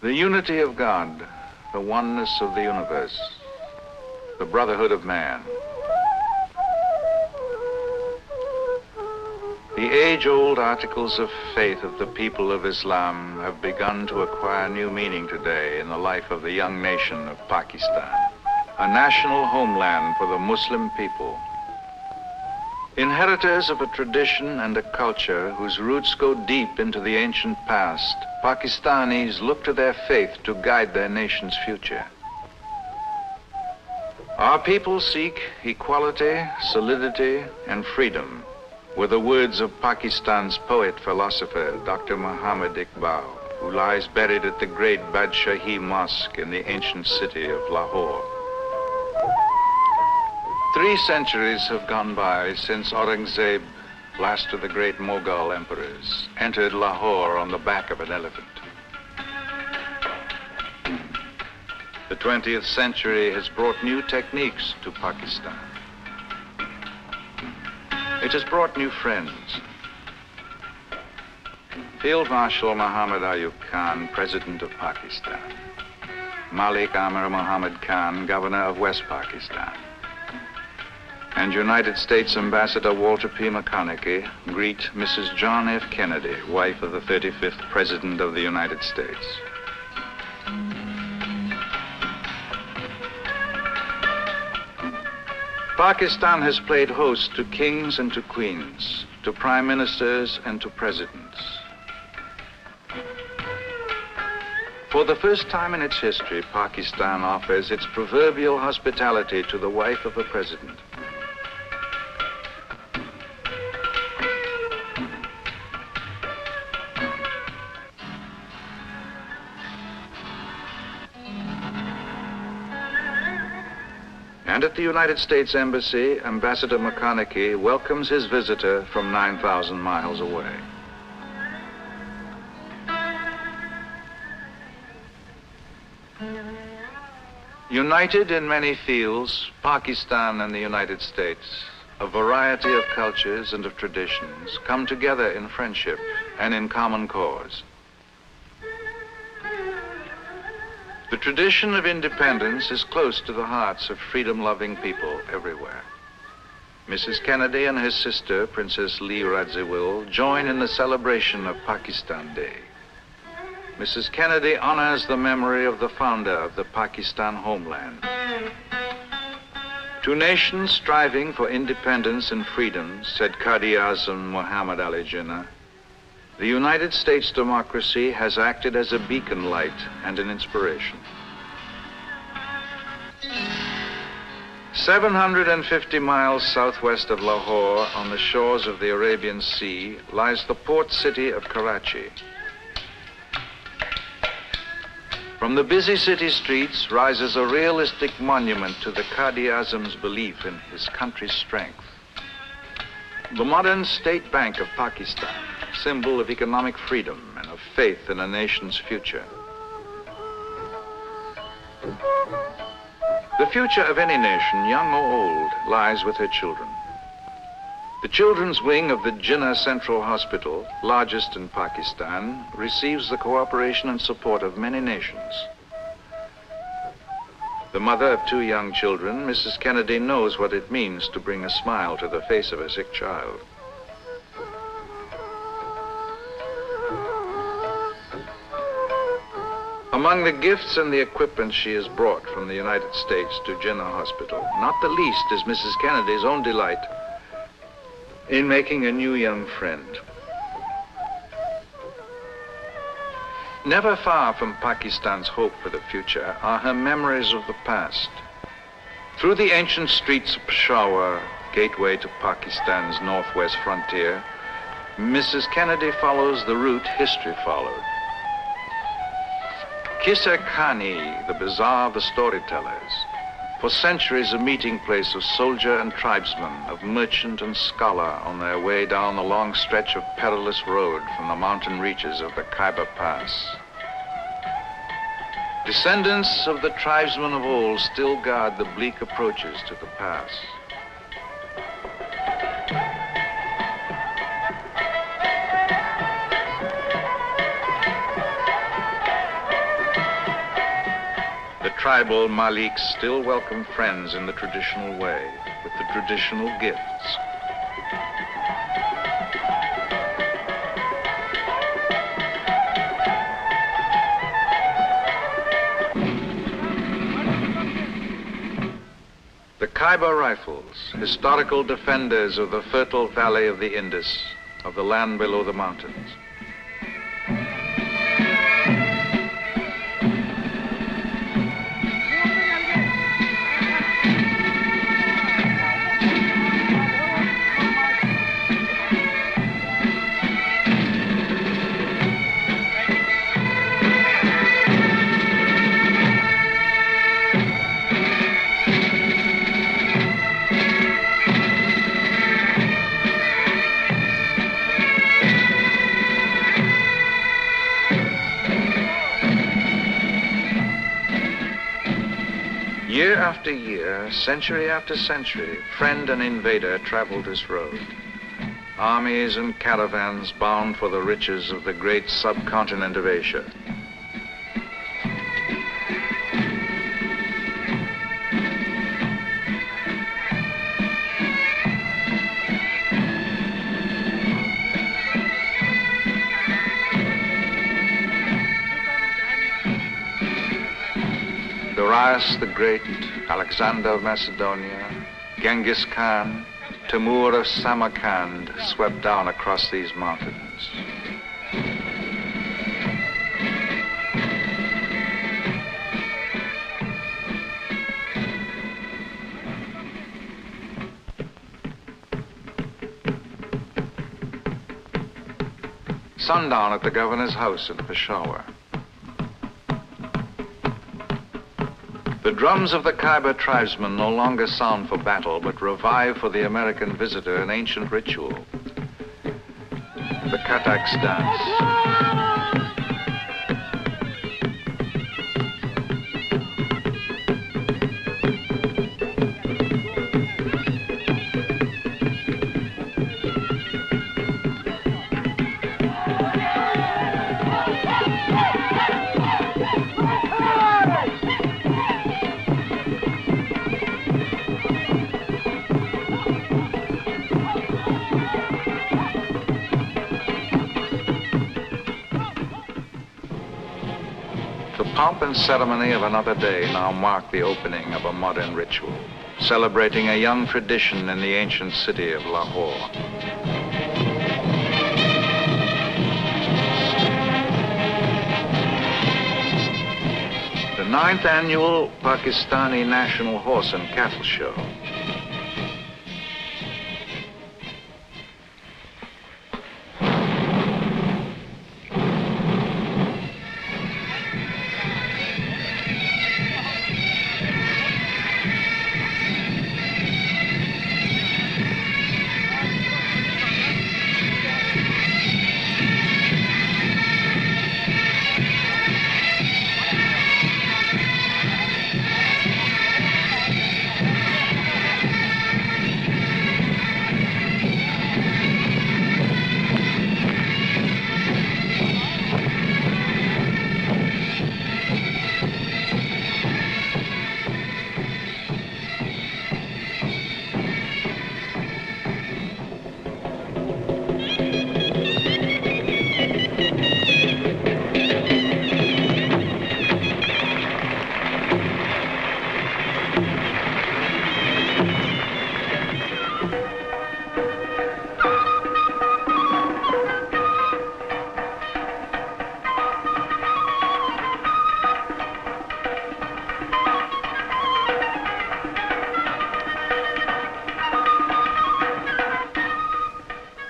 The unity of God, the oneness of the universe, the brotherhood of man. The age-old articles of faith of the people of Islam have begun to acquire new meaning today in the life of the young nation of Pakistan, a national homeland for the Muslim people. Inheritors of a tradition and a culture whose roots go deep into the ancient past, Pakistanis look to their faith to guide their nation's future. Our people seek equality, solidity, and freedom, were the words of Pakistan's poet-philosopher, Dr. Mohammad Iqbal, who lies buried at the great Badshahi Mosque in the ancient city of Lahore. 3 centuries have gone by since Aurangzeb, last of the great Mughal emperors, entered Lahore on the back of an elephant. The 20th century has brought new techniques to Pakistan. It has brought new friends. Field Marshal Muhammad Ayub Khan, President of Pakistan. Malik Amir Muhammad Khan, Governor of West Pakistan. And United States Ambassador Walter P. McConaughy greet Mrs. John F. Kennedy, wife of the 35th President of the United States. Pakistan has played host to kings and to queens, to prime ministers and to presidents. For the first time in its history, Pakistan offers its proverbial hospitality to the wife of a president. And at the United States Embassy, Ambassador McConaughy welcomes his visitor from 9,000 miles away. United in many fields, Pakistan and the United States, a variety of cultures and of traditions, come together in friendship and in common cause. The tradition of independence is close to the hearts of freedom-loving people everywhere. Mrs. Kennedy and his sister, Princess Lee Radziwill, join in the celebration of Pakistan Day. Mrs. Kennedy honors the memory of the founder of the Pakistan homeland. 2 nations striving for independence and freedom, said Quaid-e-Azam Muhammad Ali Jinnah. The United States democracy has acted as a beacon light and an inspiration. 750 miles southwest of Lahore, on the shores of the Arabian Sea, lies the port city of Karachi. From the busy city streets rises a realistic monument to the Quaid-e-Azam's belief in his country's strength. The modern State Bank of Pakistan, symbol of economic freedom and of faith in a nation's future. The future of any nation, young or old, lies with her children. The children's wing of the Jinnah Central Hospital, largest in Pakistan, receives the cooperation and support of many nations. The mother of 2 young children, Mrs. Kennedy knows what it means to bring a smile to the face of a sick child. Among the gifts and the equipment she has brought from the United States to Jinnah Hospital, not the least is Mrs. Kennedy's own delight in making a new young friend. Never far from Pakistan's hope for the future are her memories of the past. Through the ancient streets of Peshawar, gateway to Pakistan's northwest frontier, Mrs. Kennedy follows the route history followed. Kissa Khani, the bazaar of the storytellers, For centuries a meeting place of soldier and tribesman, of merchant and scholar on their way down the long stretch of perilous road from the mountain reaches of the Khyber Pass. Descendants of the tribesmen of old still guard the bleak approaches to the pass. The tribal Maliks still welcome friends in the traditional way, with the traditional gifts. The Khyber Rifles, historical defenders of the fertile valley of the Indus, of the land below the mountains. Year after year, century after century, friend and invader traveled this road. Armies and caravans bound for the riches of the great subcontinent of Asia. Darius the Great, Alexander of Macedonia, Genghis Khan, Timur of Samarkand swept down across these mountains. Sundown at the governor's house in Peshawar. The drums of the Khyber tribesmen no longer sound for battle, but revive for the American visitor an ancient ritual, the Katak's dance. The pomp and ceremony of another day now mark the opening of a modern ritual, celebrating a young tradition in the ancient city of Lahore. The 9th annual Pakistani National Horse and Cattle Show.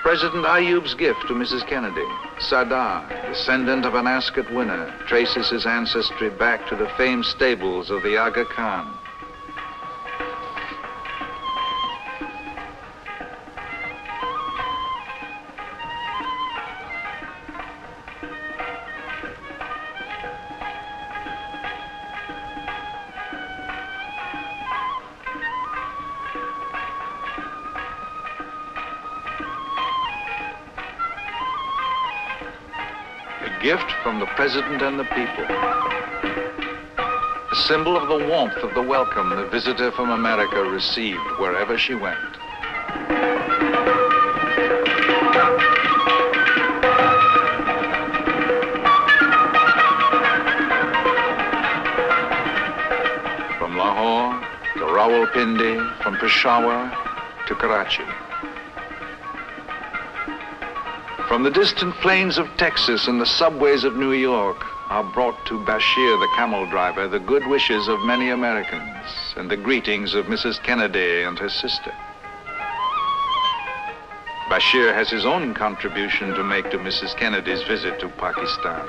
President Ayub's gift to Mrs. Kennedy. Sardar, descendant of an Ascot winner, traces his ancestry back to the famed stables of the Aga Khan. gift from the President and the people. A symbol of the warmth of the welcome the visitor from America received wherever she went. From Lahore to Rawalpindi, from Peshawar to Karachi. From the distant plains of Texas and the subways of New York are brought to Bashir, the camel driver, the good wishes of many Americans and the greetings of Mrs. Kennedy and her sister. Bashir has his own contribution to make to Mrs. Kennedy's visit to Pakistan.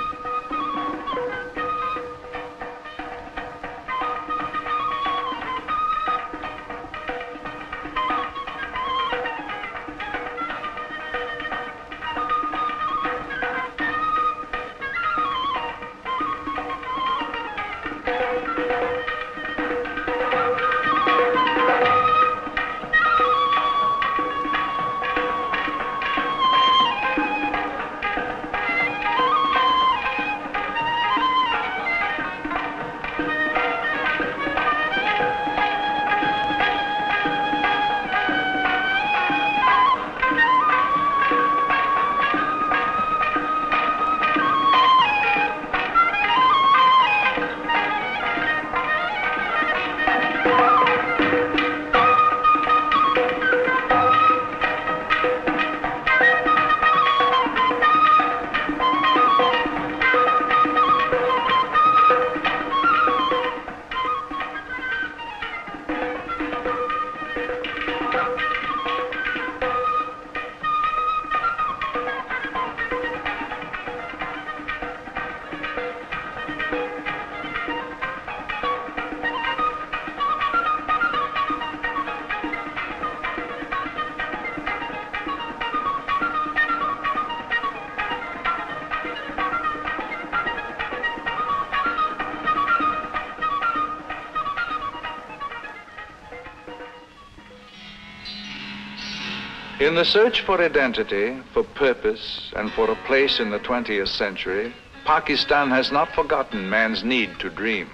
In the search for identity, for purpose, and for a place in the 20th century, Pakistan has not forgotten man's need to dream.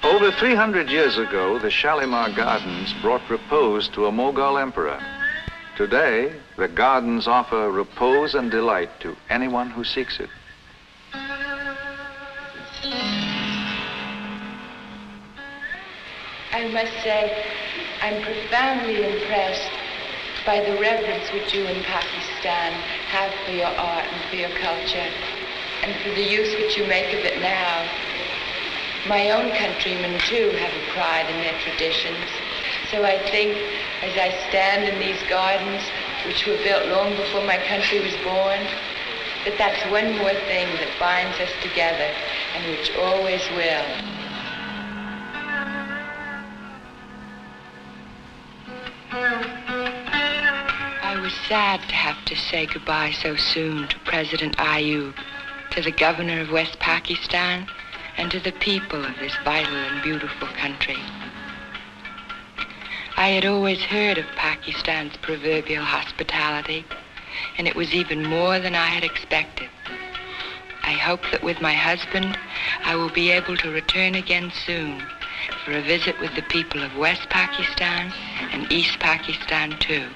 Over 300 years ago, the Shalimar Gardens brought repose to a Mughal emperor. Today, the gardens offer repose and delight to anyone who seeks it. I must say, I'm profoundly impressed by the reverence which you in Pakistan have for your art and for your culture, and for the use which you make of it now. My own countrymen, too, have a pride in their traditions. So I think, as I stand in these gardens, which were built long before my country was born, that that's one more thing that binds us together, and which always will. I was sad to have to say goodbye so soon to President Ayub, to the governor of West Pakistan, and to the people of this vital and beautiful country. I had always heard of Pakistan's proverbial hospitality, and it was even more than I had expected. I hope that with my husband, I will be able to return again soon for a visit with the people of West Pakistan and East Pakistan too.